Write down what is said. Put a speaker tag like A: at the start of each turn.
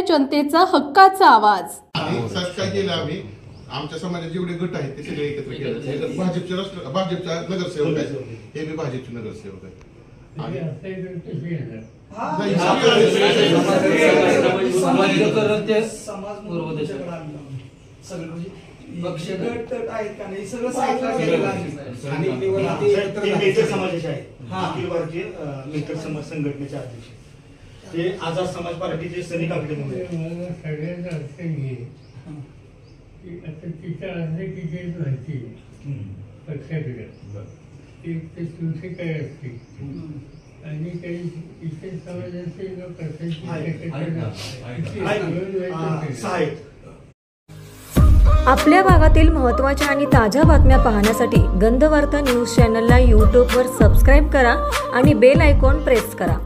A: जनतेचा हक्काचा आवाज।
B: काय केलं आम्ही आमच्या समाजाचे जेवढे गट आहेत ते सगळे एकत्र केले। भाजपचा नगरसेवक आहे, हे बी भाजपचे नगरसेवक आहे।
C: मित्र समाज संघटनेचे अध्यक्ष ते आझाद समाज पार्टीचे सैनिक आपले
D: आपल्या भागातील महत्त्वाच्या आणि ताज्या बातम्या पाहण्यासाठी गंधवार्ता न्यूज चॅनलला यूट्यूबवर सबस्क्राईब करा आणि बेल आयकॉन प्रेस करा।